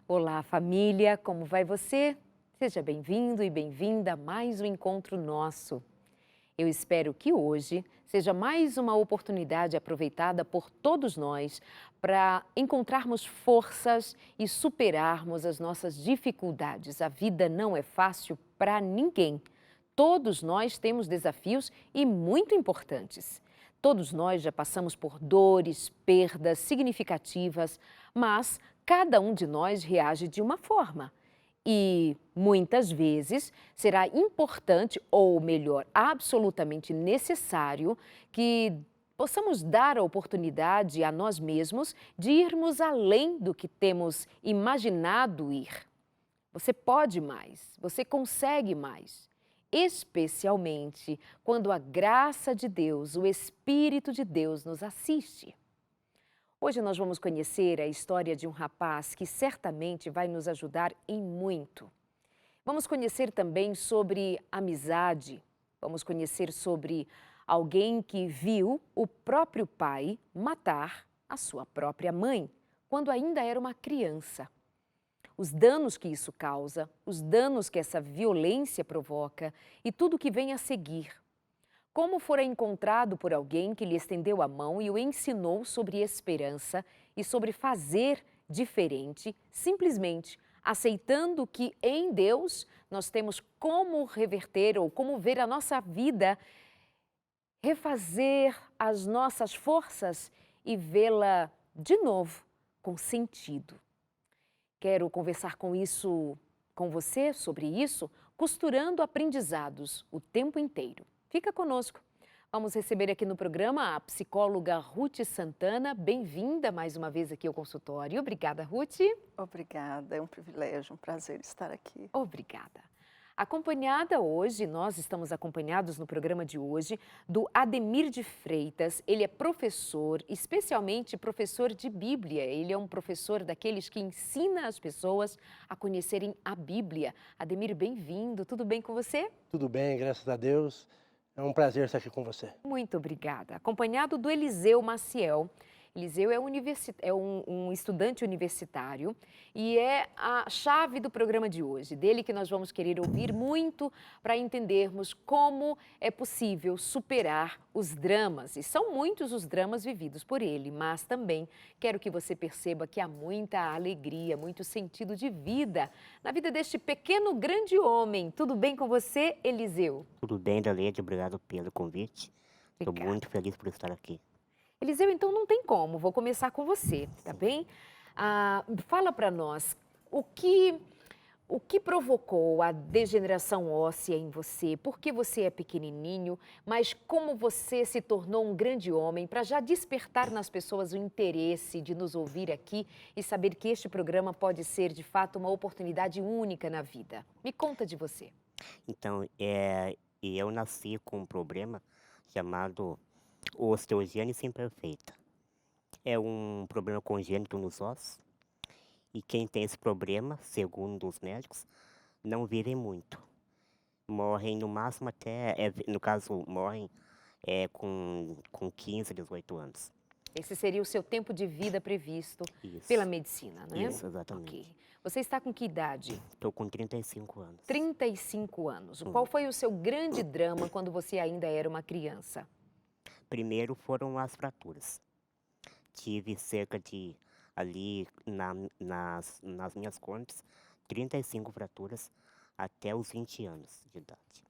Olá, família, como vai você? Seja bem-vindo e bem-vinda a mais um encontro nosso. Eu espero que hoje seja mais uma oportunidade aproveitada por todos nós para encontrarmos forças e superarmos as nossas dificuldades. A vida não é fácil para ninguém. Todos nós temos desafios e muito importantes. Todos nós já passamos por dores, perdas significativas, mas cada um de nós reage de uma forma. E muitas vezes será importante, ou melhor, absolutamente necessário, que possamos dar a oportunidade a nós mesmos de irmos além do que temos imaginado ir. Você pode mais, você consegue mais, especialmente quando a graça de Deus, o Espírito de Deus nos assiste. Hoje nós vamos conhecer a história de um rapaz que certamente vai nos ajudar em muito. Vamos conhecer também sobre amizade, vamos conhecer sobre alguém que viu o próprio pai matar a sua própria mãe quando ainda era uma criança. Os danos que isso causa, os danos que essa violência provoca e tudo o que vem a seguir. Como fora encontrado por alguém que lhe estendeu a mão e o ensinou sobre esperança e sobre fazer diferente, simplesmente aceitando que em Deus nós temos como reverter ou como ver a nossa vida, refazer as nossas forças e vê-la de novo com sentido. Quero conversar com você sobre isso, costurando aprendizados o tempo inteiro. Fica conosco. Vamos receber aqui no programa a psicóloga Ruth Santana. Bem-vinda mais uma vez aqui ao consultório. Obrigada, Ruth. Obrigada, é um privilégio, um prazer estar aqui. Obrigada. Acompanhada hoje, nós estamos acompanhados no programa de hoje do Ademir de Freitas. Ele é professor, especialmente professor de Bíblia. Ele é um professor daqueles que ensina as pessoas a conhecerem a Bíblia. Ademir, bem-vindo. Tudo bem com você? Tudo bem, graças a Deus. É um prazer estar aqui com você. Muito obrigada. Acompanhado do Eliseu Maciel. Eliseu é, um estudante universitário e é a chave do programa de hoje, dele que nós vamos querer ouvir muito para entendermos como é possível superar os dramas. E são muitos os dramas vividos por ele, mas também quero que você perceba que há muita alegria, muito sentido de vida na vida deste pequeno grande homem. Tudo bem com você, Eliseu? Tudo bem, Dalede, obrigado pelo convite. Estou Obrigada. muito feliz por estar aqui. Eliseu, então não tem como, vou começar com você, tá bem? Fala para nós, o que, o que provocou a degeneração óssea em você? Por que você é pequenininho, mas como você se tornou um grande homem para já despertar nas pessoas o interesse de nos ouvir aqui e saber que este programa pode ser, de fato, uma oportunidade única na vida? Me conta de você. Então, eu nasci com um problema chamado osteogênese imperfeita. É um problema congênito nos ossos e quem tem esse problema, segundo os médicos, não vivem muito. Morrem no máximo até, no caso, morrem com 15, 18 anos. Esse seria o seu tempo de vida previsto pela Isso, medicina, né? isso, exatamente. Ok. Você está com que idade? Estou com 35 anos. 35 anos. Uhum. Qual foi o seu grande drama quando você ainda era uma criança? Primeiro foram as fraturas. Tive cerca de, ali nas minhas contas, 35 fraturas até os 20 anos de idade.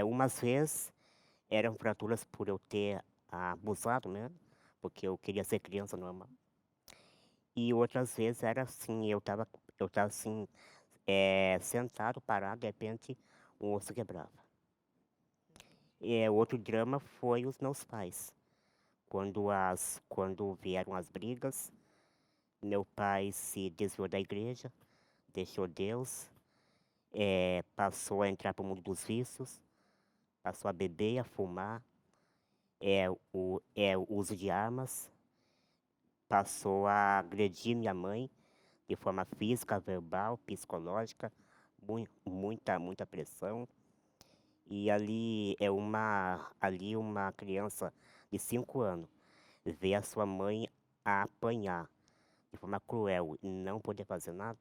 Umas vezes eram fraturas por eu ter abusado, né? Porque eu queria ser criança normal. E outras vezes era assim, eu tava assim, sentado, parado, de repente o osso quebrava. Outro drama foi os meus pais. Quando vieram as brigas, meu pai se desviou da igreja, deixou Deus, passou a entrar para o mundo dos vícios, passou a beber, a fumar, o uso de armas, passou a agredir minha mãe de forma física, verbal, psicológica, muita pressão. E ali uma criança de 5 anos vê a sua mãe a apanhar de forma cruel e não poder fazer nada,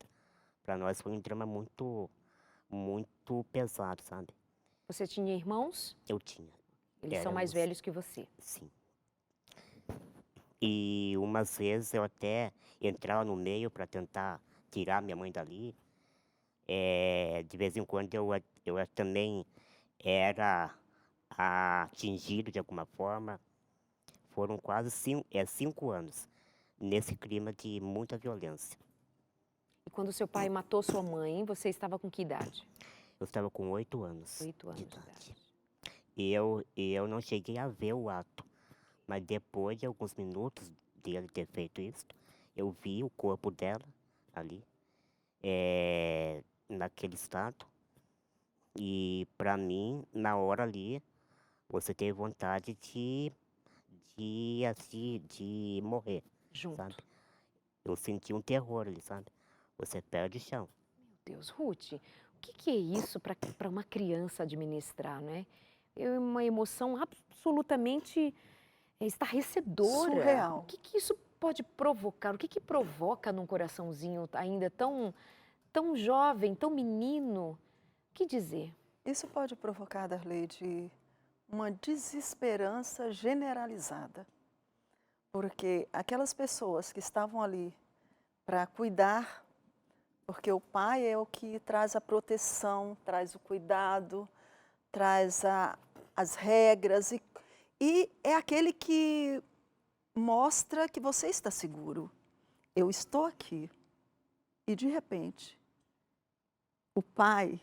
para nós foi um drama muito pesado, sabe? Você tinha irmãos? Eu tinha, Eles são mais éramos, velhos que você. sim. E umas vezes eu até entrava no meio para tentar tirar minha mãe dali. De vez em quando eu também era atingido de alguma forma. Foram quase 5 anos nesse clima de muita violência. E quando seu pai matou sua mãe, você estava com que idade? Eu estava com 8 anos 8 anos de de idade. idade. E eu não cheguei a ver o ato, mas depois de alguns minutos dele ter feito isso, eu vi o corpo dela ali, naquele estado. E para mim, na hora ali, você teve vontade de morrer, Junto. sabe? Eu senti um terror ali, sabe? Você perde o chão. Deus, Ruth, o que é isso para uma criança administrar, né? É uma emoção absolutamente estarrecedora. Surreal. O que isso pode provocar? O que provoca num coraçãozinho ainda tão jovem, tão menino? O que dizer? Isso pode provocar, Darleide, uma desesperança generalizada. Porque aquelas pessoas que estavam ali para cuidar, porque o pai é o que traz a proteção, traz o cuidado, traz as regras e é aquele que mostra que você está seguro. Eu estou aqui. E de repente, o pai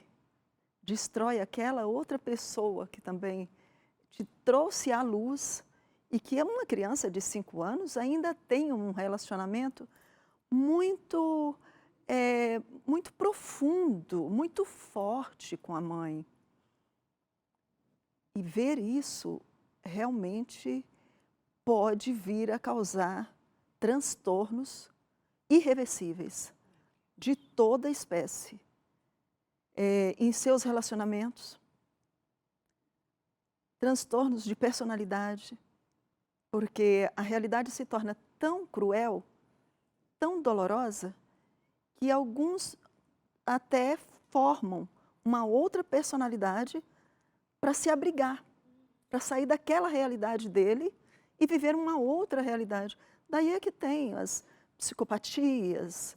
destrói aquela outra pessoa que também te trouxe à luz e que é uma criança de 5 anos, ainda tem um relacionamento muito profundo, muito forte com a mãe. E ver isso realmente pode vir a causar transtornos irreversíveis de toda espécie em seus relacionamentos, transtornos de personalidade, porque a realidade se torna tão cruel, tão dolorosa, que alguns até formam uma outra personalidade para se abrigar, para sair daquela realidade dele e viver uma outra realidade. Daí é que tem as psicopatias,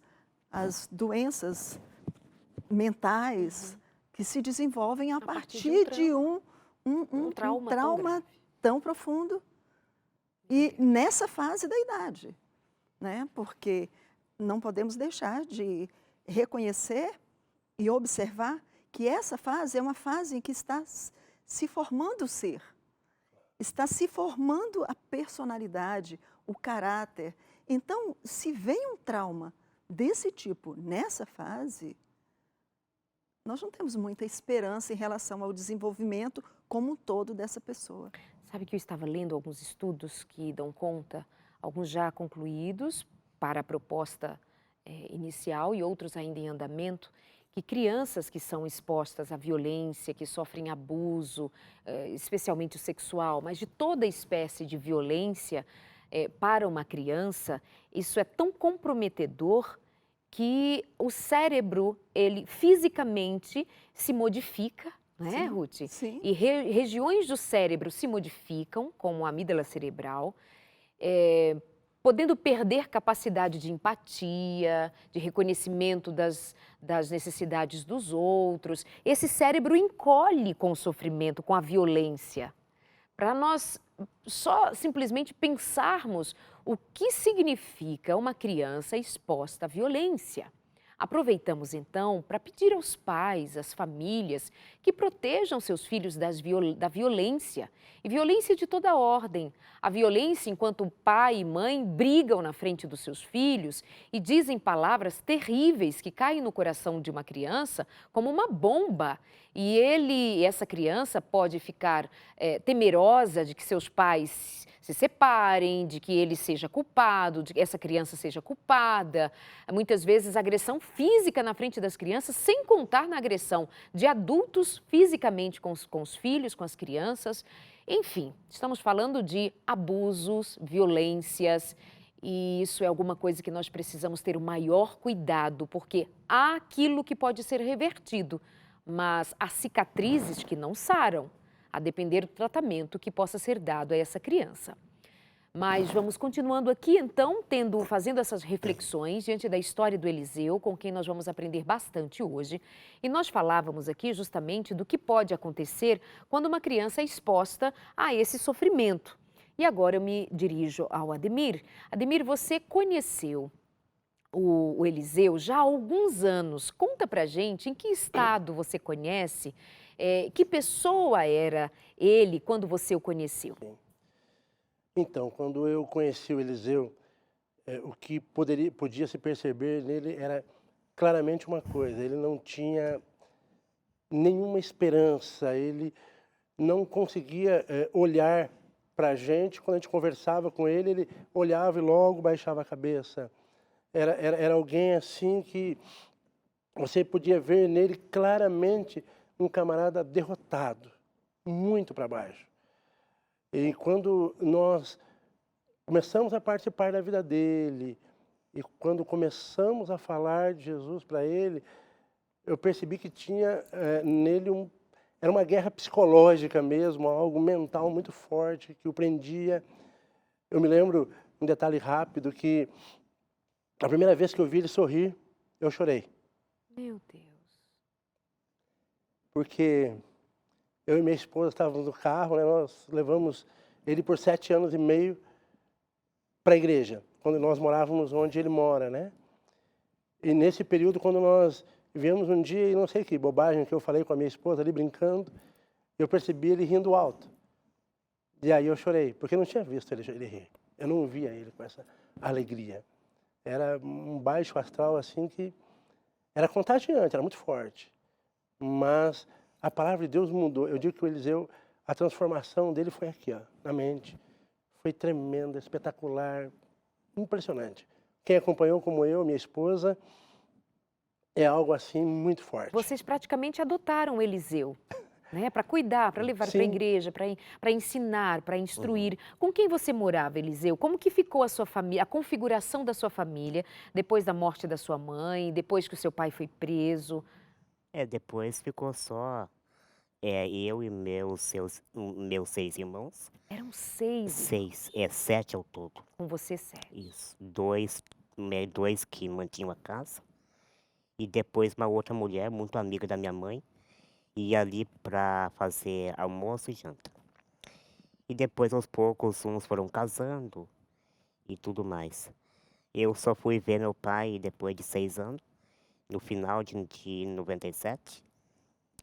as doenças mentais que se desenvolvem a partir de um trauma tão profundo e nessa fase da idade, né? Porque não podemos deixar de reconhecer e observar que essa fase é uma fase em que está se formando o ser, está se formando a personalidade, o caráter. Então, se vem um trauma desse tipo nessa fase, nós não temos muita esperança em relação ao desenvolvimento como um todo dessa pessoa. Sabe que eu estava lendo alguns estudos que dão conta, alguns já concluídos para a proposta inicial e outros ainda em andamento, que crianças que são expostas à violência, que sofrem abuso, especialmente o sexual, mas de toda espécie de violência para uma criança, isso é tão comprometedor que o cérebro, ele fisicamente se modifica, não é, Ruth? Sim. E regiões do cérebro se modificam, como a amígdala cerebral, podendo perder capacidade de empatia, de reconhecimento das necessidades dos outros. Esse cérebro encolhe com o sofrimento, com a violência. Para nós só simplesmente pensarmos o que significa uma criança exposta à violência. Aproveitamos então para pedir aos pais, às famílias, que protejam seus filhos da violência, e violência de toda ordem. A violência enquanto o pai e mãe brigam na frente dos seus filhos e dizem palavras terríveis que caem no coração de uma criança como uma bomba. E essa criança pode ficar temerosa de que seus pais se separem, de que ele seja culpado, de que essa criança seja culpada. Muitas vezes agressão física na frente das crianças, sem contar na agressão de adultos fisicamente com os filhos, com as crianças. Enfim, estamos falando de abusos, violências E isso é alguma coisa que nós precisamos ter o maior cuidado, porque há aquilo que pode ser revertido, mas há cicatrizes que não saram, a depender do tratamento que possa ser dado a essa criança. Mas vamos continuando aqui, então, fazendo essas reflexões diante da história do Eliseu, com quem nós vamos aprender bastante hoje. E nós falávamos aqui justamente do que pode acontecer quando uma criança é exposta a esse sofrimento. E agora eu me dirijo ao Ademir. Ademir, você conheceu o Eliseu já há alguns anos. Conta pra gente em que estado você conhece, que pessoa era ele quando você o conheceu. Então, quando eu conheci o Eliseu, o que podia se perceber nele era claramente uma coisa: ele não tinha nenhuma esperança, ele não conseguia olhar para a gente. Quando a gente conversava com ele olhava e logo baixava a cabeça. Era alguém assim que você podia ver nele claramente um camarada derrotado, muito para baixo. E quando nós começamos a participar da vida dele, e quando começamos a falar de Jesus para ele, eu percebi que tinha nele era uma guerra psicológica mesmo, algo mental muito forte que o prendia. Eu me lembro, um detalhe rápido, que a primeira vez que eu vi ele sorrir, eu chorei. Meu Deus. Porque eu e minha esposa estávamos no carro, né? Nós levamos ele por 7 anos e meio para a igreja, quando nós morávamos onde ele mora, né? E nesse período, quando nós viemos um dia, e não sei que bobagem que eu falei com a minha esposa ali brincando, eu percebi ele rindo alto. E aí eu chorei, porque eu não tinha visto ele rir. Eu não via ele com essa alegria. Era um baixo astral assim que era contagiante, era muito forte. Mas a palavra de Deus mudou. Eu digo que o Eliseu, a transformação dele foi aqui, ó, na mente. Foi tremenda, espetacular, impressionante. Quem acompanhou como eu, minha esposa, é algo assim muito forte. Vocês praticamente adotaram o Eliseu, né? Para cuidar, para levar para a igreja, para ensinar, para instruir. Com quem você morava, Eliseu? Como que ficou a sua família, a configuração da sua família depois da morte da sua mãe, depois que o seu pai foi preso? Depois ficou só eu e meus 6 irmãos. Eram 6. 7 ao todo. Com você 7. Isso. Dois que mantinham a casa. E depois uma outra mulher, muito amiga da minha mãe, ia ali para fazer almoço e janta. E depois, aos poucos, uns foram casando e tudo mais. Eu só fui ver meu pai depois de 6 anos, no final de 97.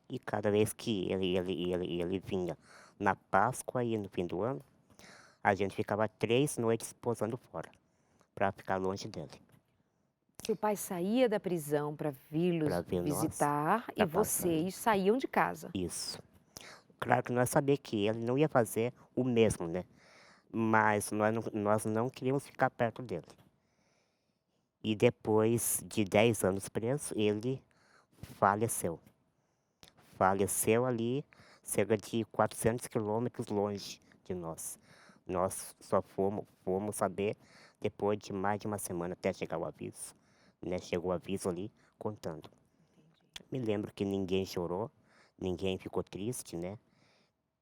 E cada vez que ele vinha na Páscoa e no fim do ano, a gente ficava 3 noites posando fora, para ficar longe dele. Seu pai saía da prisão para vir-los visitar e vocês saíam de casa. Isso. Claro que nós sabíamos que ele não ia fazer o mesmo, né? Mas nós não queríamos ficar perto dele. E depois de 10 anos preso, ele faleceu. Faleceu ali, cerca de 400 quilômetros longe de nós. Nós só fomos saber depois de mais de uma semana até chegar o aviso. Né? Chegou o aviso ali contando. Me lembro que ninguém chorou, ninguém ficou triste, né?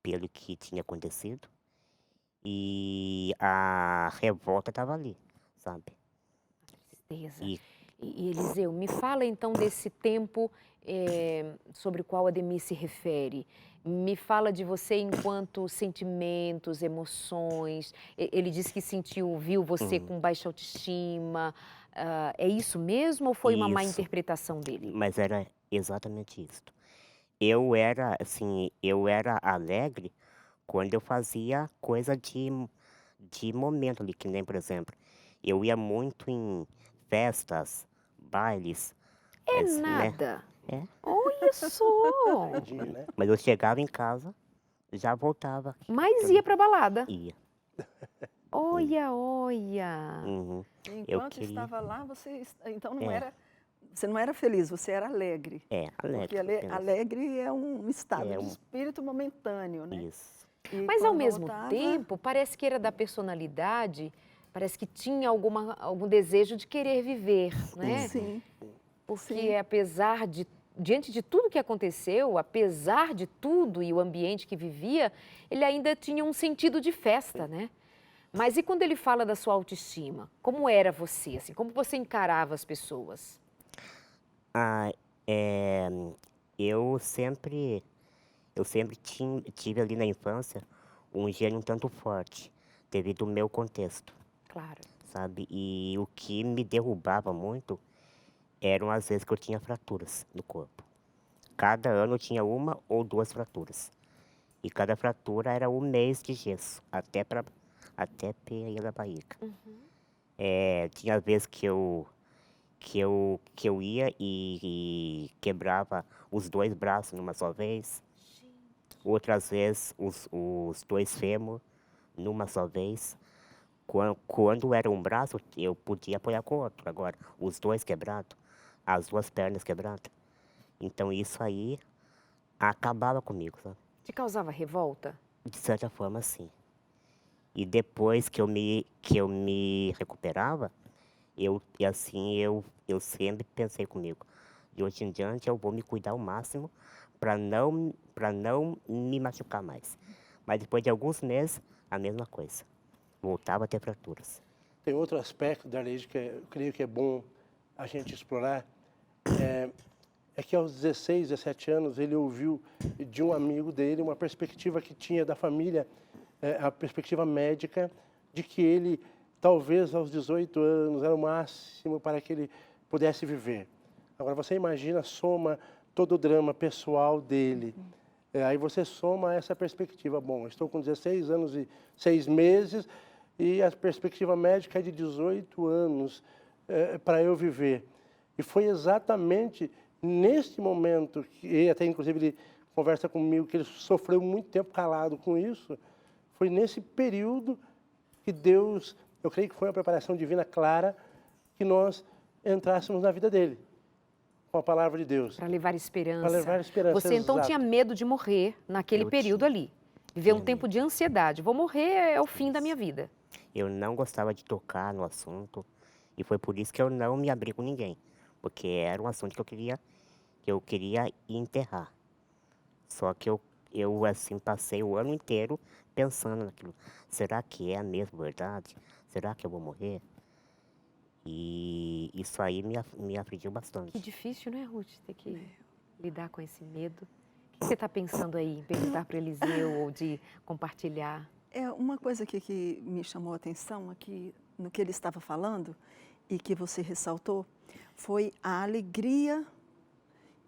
Pelo que tinha acontecido. E a revolta estava ali, sabe? Tristeza. E Eliseu, me fala então desse tempo sobre o qual Ademir se refere. Me fala de você enquanto sentimentos, emoções. Ele disse que viu você com baixa autoestima. É isso mesmo ou foi uma má interpretação dele? Mas era exatamente isso. Eu era alegre quando eu fazia coisa de momento ali, que nem, por exemplo, eu ia muito em festas, bailes. É nada. Né? Olha só! Mas eu chegava em casa, já voltava. Mas ia pra balada? Ia. Olha, olha. Enquanto estava lá, você então você não era feliz, você era alegre. Alegre. Porque alegre é um estado de espírito momentâneo, né? Isso. Mas ao mesmo tempo, parece que era da personalidade Parece que tinha algum desejo de querer viver, né? Sim, Porque sim. diante de tudo que aconteceu, apesar de tudo e o ambiente que vivia, ele ainda tinha um sentido de festa, né? Mas e quando ele fala da sua autoestima? Como era você, assim? Como você encarava as pessoas? Ah, eh, eu sempre tive ali na infância um gênio um tanto forte, devido ao meu contexto, Claro. sabe? E o que me derrubava muito eram as vezes que eu tinha fraturas no corpo. Cada ano eu tinha uma ou duas fraturas. E cada fratura era um mês de gesso, até perder a barriga. Tinha vezes que eu ia e quebrava os dois braços numa só vez. Outras vezes os dois fêmur numa só vez. Quando era um braço, eu podia apoiar com o outro. Agora, os dois quebrados, as duas pernas quebradas. Então isso aí acabava comigo, sabe? Te causava revolta? De certa forma, sim. E depois que eu me recuperava, eu sempre pensei comigo, de hoje em diante eu vou me cuidar ao máximo para não me machucar mais. Mas depois de alguns meses, a mesma coisa. Voltava a ter fraturas. Tem outro aspecto da lei que eu creio que é bom a gente explorar, é que aos 16, 17 anos ele ouviu de um amigo dele uma perspectiva que tinha da família, a perspectiva médica de que ele, talvez aos 18 anos, era o máximo para que ele pudesse viver. Agora você imagina, soma todo o drama pessoal dele. Aí você soma essa perspectiva. Bom, eu estou com 16 anos e 6 meses e a perspectiva médica é de 18 anos para eu viver. E foi exatamente neste momento, e até inclusive ele conversa comigo, que ele sofreu muito tempo calado com isso, foi nesse período que Deus, eu creio que foi uma preparação divina clara, que nós entrássemos na vida dele, com a palavra de Deus. Para levar esperança. Para levar esperança, Você então exato. tinha medo de morrer naquele Eu período tinha. ali. Viver um Tinha tempo medo. de ansiedade. Vou morrer, é o fim da minha vida. Eu não gostava de tocar no assunto e foi por isso que eu não me abri com ninguém, porque era um assunto que eu queria enterrar. Só que eu assim passei o ano inteiro pensando naquilo. Será que é a mesma verdade? Será que eu vou morrer? E isso aí me afligiu Que bastante. difícil, não é, Ruth, ter que lidar com esse medo. O que você está pensando aí em perguntar para o Eliseu ou de compartilhar? É uma coisa que me chamou a atenção aqui no que ele estava falando e que você ressaltou foi a alegria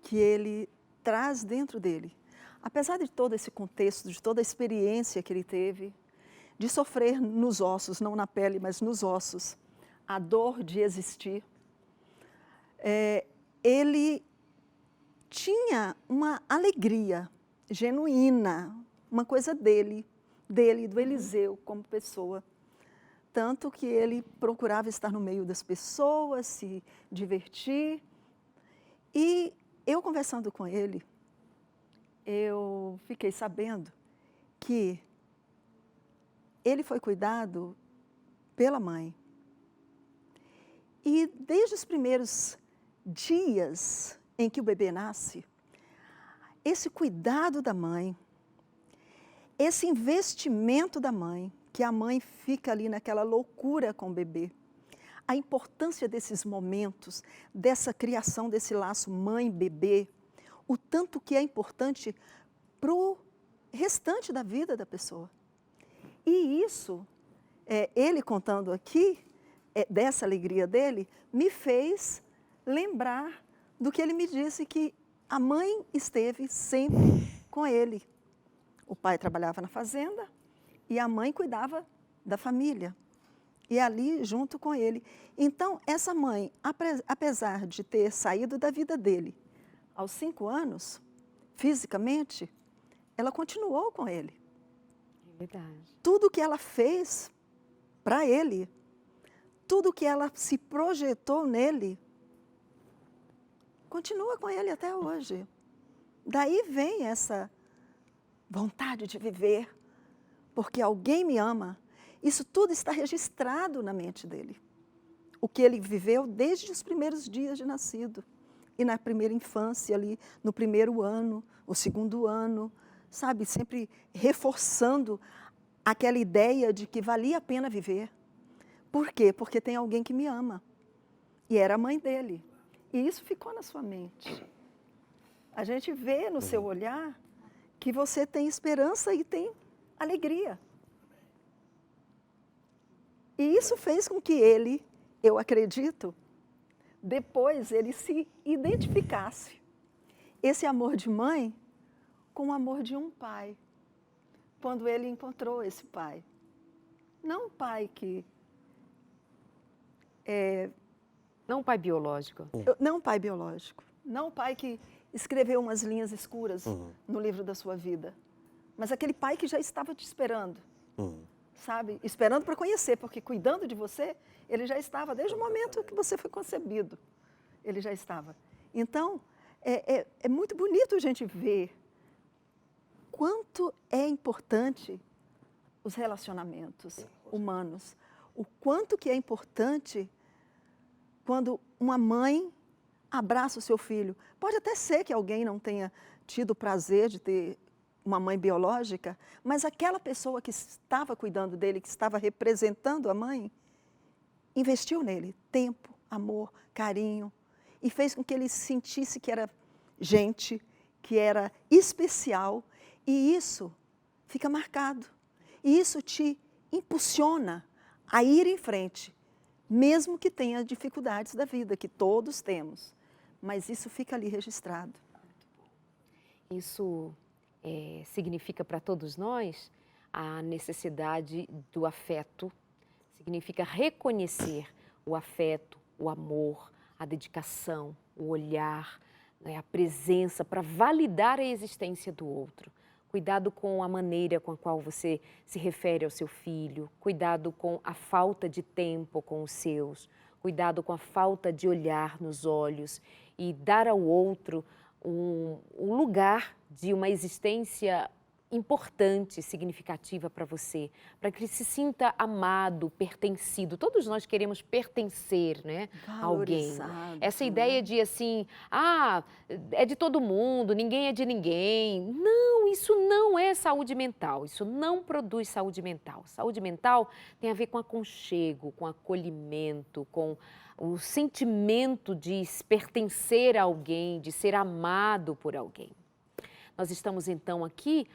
que ele traz dentro dele. Apesar de todo esse contexto, de toda a experiência que ele teve, de sofrer nos ossos, não na pele, mas nos ossos, a dor de existir, ele tinha uma alegria genuína, uma coisa dele, do Eliseu como pessoa. Tanto que ele procurava estar no meio das pessoas, se divertir. E eu conversando com ele, eu fiquei sabendo que ele foi cuidado pela mãe. E desde os primeiros dias em que o bebê nasce, esse cuidado da mãe, esse investimento da mãe, que a mãe fica ali naquela loucura com o bebê, a importância desses momentos, dessa criação desse laço mãe-bebê, o tanto que é importante para o restante da vida da pessoa. E isso, ele contando aqui, dessa alegria dele, me fez lembrar do que ele me disse, que a mãe esteve sempre com ele. O pai trabalhava na fazenda e a mãe cuidava da família. E ali junto com ele. Então, essa mãe, apesar de ter saído da vida dele aos 5 anos, fisicamente, ela continuou com ele. É verdade. Tudo que ela fez para ele, tudo que ela se projetou nele, continua com ele até hoje. Daí vem essa vontade de viver, porque alguém me ama Isso tudo está registrado na mente dele. O que ele viveu desde os primeiros dias de nascido. E na primeira infância ali, no primeiro ano, o segundo ano, sabe? Sempre reforçando aquela ideia de que valia a pena viver. Por quê? Porque tem alguém que me ama. E era a mãe dele. E isso ficou na sua mente. A gente vê no seu olhar que você tem esperança e tem alegria. E isso fez com que ele, eu acredito, depois ele se identificasse. Esse amor de mãe com o amor de um pai. Quando ele encontrou esse pai. Não um pai que... Não um pai biológico. Não um pai biológico. Não um pai que escreveu umas linhas escuras no livro da sua vida. Mas aquele pai que já estava te esperando. Sabe? Esperando para conhecer, porque cuidando de você, ele já estava, desde o momento que você foi concebido. Ele já estava. Então, é muito bonito a gente ver quanto é importante os relacionamentos humanos. O quanto que é importante quando uma mãe abraça o seu filho. Pode até ser que alguém não tenha tido o prazer de ter uma mãe biológica, mas aquela pessoa que estava cuidando dele, que estava representando a mãe, investiu nele tempo, amor, carinho, e fez com que ele sentisse que era gente, que era especial, e isso fica marcado. E isso te impulsiona a ir em frente, mesmo que tenha dificuldades da vida, que todos temos, mas isso fica ali registrado. Isso significa para todos nós a necessidade do afeto, significa reconhecer o afeto, o amor, a dedicação, o olhar, né, a presença para validar a existência do outro. Cuidado com a maneira com a qual você se refere ao seu filho, cuidado com a falta de tempo com os seus, cuidado com a falta de olhar nos olhos e dar ao outro um lugar de uma existência importante, significativa para você, para que ele se sinta amado, pertencido. Todos nós queremos pertencer, né, a alguém. Essa ideia de assim, é de todo mundo, ninguém é de ninguém. Não, isso não é saúde mental, isso não produz saúde mental. Saúde mental tem a ver com aconchego, com acolhimento, com o sentimento de pertencer a alguém, de ser amado por alguém. Nós estamos então aqui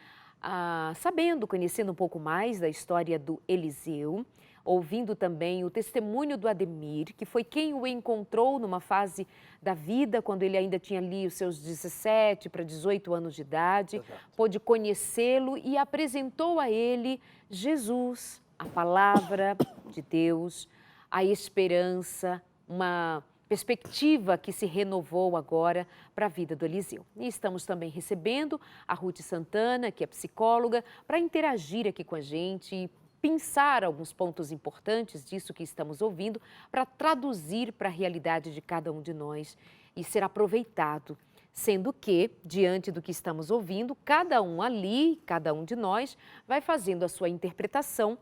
sabendo, conhecendo um pouco mais da história do Eliseu, ouvindo também o testemunho do Ademir, que foi quem o encontrou numa fase da vida, quando ele ainda tinha ali os seus 17 para 18 anos de idade, pôde conhecê-lo e apresentou a ele Jesus, a palavra de Deus, a esperança, uma perspectiva que se renovou agora para a vida do Eliseu. E estamos também recebendo a Ruth Santana, que é psicóloga, para interagir aqui com a gente e pensar alguns pontos importantes disso que estamos ouvindo, para traduzir para a realidade de cada um de nós e ser aproveitado. Sendo que, diante do que estamos ouvindo, cada um ali, cada um de nós, vai fazendo a sua interpretação,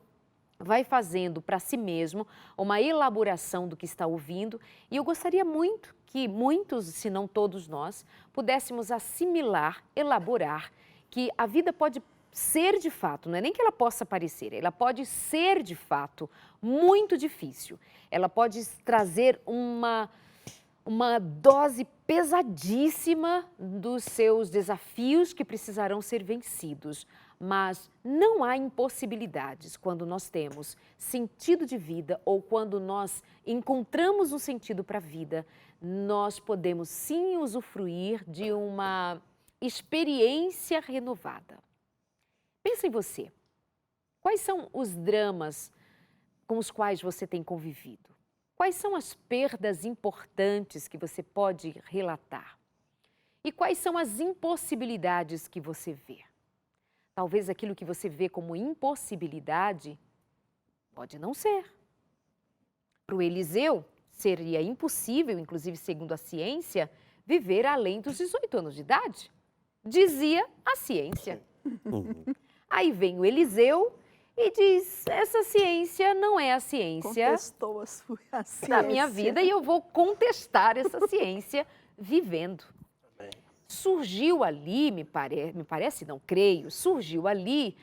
vai fazendo para si mesmo uma elaboração do que está ouvindo, e eu gostaria muito que muitos, se não todos nós, pudéssemos assimilar, elaborar, que a vida pode ser de fato, não é nem que ela possa parecer, ela pode ser de fato muito difícil. Ela pode trazer uma dose pesadíssima dos seus desafios que precisarão ser vencidos. Mas não há impossibilidades quando nós temos sentido de vida ou quando nós encontramos um sentido para a vida. Nós podemos sim usufruir de uma experiência renovada. Pensa em você. Quais são os dramas com os quais você tem convivido? Quais são as perdas importantes que você pode relatar? E quais são as impossibilidades que você vê? Talvez aquilo que você vê como impossibilidade pode não ser. Para o Eliseu, seria impossível, inclusive segundo a ciência, viver além dos 18 anos de idade. Dizia a ciência. Aí vem o Eliseu e diz, essa ciência não é a ciência Contestou a ciência. da minha vida e eu vou contestar essa ciência vivendo. Amém. Surgiu ali, me parece, não creio, surgiu ali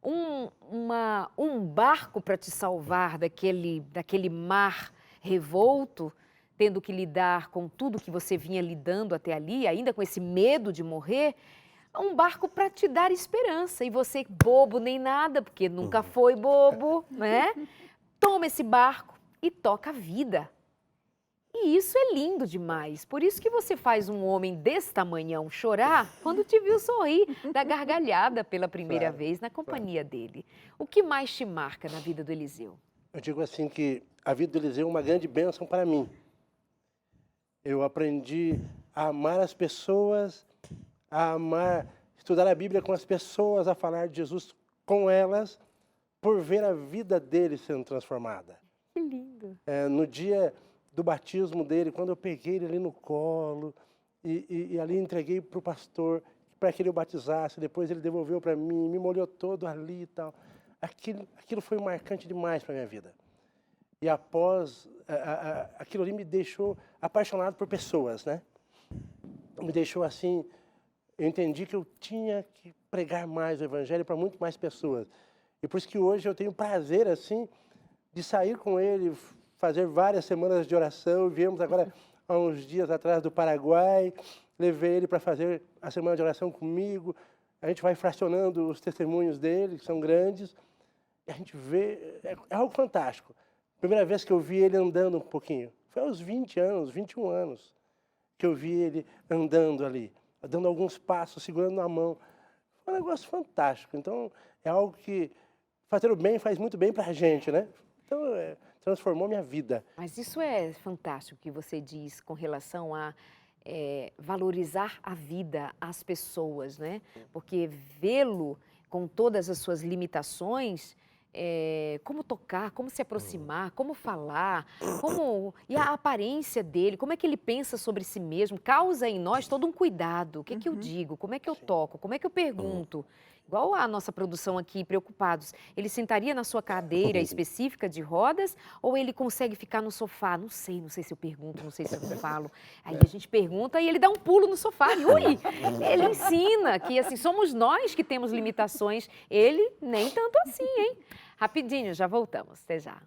um barco para te salvar daquele mar revolto, tendo que lidar com tudo que você vinha lidando até ali, ainda com esse medo de morrer, um barco para te dar esperança. E você, bobo nem nada, porque nunca foi bobo, né? Toma esse barco e toca a vida. E isso é lindo demais. Por isso que você faz um homem desse tamanhão chorar quando te viu sorrir, dar gargalhada pela primeira Claro, vez na companhia dele. O que mais te marca na vida do Eliseu? Eu digo assim que a vida do Eliseu é uma grande bênção para mim. Eu aprendi a amar as pessoas, a amar, estudar a Bíblia com as pessoas, a falar de Jesus com elas, por ver a vida dele sendo transformada. Que lindo. No dia do batismo dele, quando eu peguei ele ali no colo e ali entreguei para o pastor para que ele o batizasse, depois ele devolveu para mim, me molhou todo ali e tal. Aquilo foi marcante demais para a minha vida. E após, aquilo ali me deixou apaixonado por pessoas, né? Me deixou assim, eu entendi que eu tinha que pregar mais o evangelho para muito mais pessoas. E por isso que hoje eu tenho prazer, assim, de sair com ele, fazer várias semanas de oração. Viemos agora, há uns dias atrás, do Paraguai, levei ele para fazer a semana de oração comigo. A gente vai fracionando os testemunhos dele, que são grandes, e a gente vê, é algo fantástico. Primeira vez que eu vi ele andando um pouquinho, foi aos 20 anos, 21 anos, que eu vi ele andando ali, dando alguns passos, segurando na mão. Foi um negócio fantástico. Então, é algo que fazer o bem faz muito bem para a gente, né? Então, transformou minha vida. Mas isso é fantástico que você diz com relação a valorizar a vida, as pessoas, né? Porque vê-lo com todas as suas limitações, como tocar, como se aproximar, como falar, e a aparência dele, como é que ele pensa sobre si mesmo, causa em nós todo um cuidado. O que é que eu digo? Como é que eu toco? Como é que eu pergunto? Igual a nossa produção aqui, Preocupados. Ele sentaria na sua cadeira específica de rodas ou ele consegue ficar no sofá? Não sei se eu pergunto, não sei se eu falo. Aí a gente pergunta e ele dá um pulo no sofá. E ui, ele ensina que assim, somos nós que temos limitações. Ele nem tanto assim, hein? Rapidinho, já voltamos. Até já.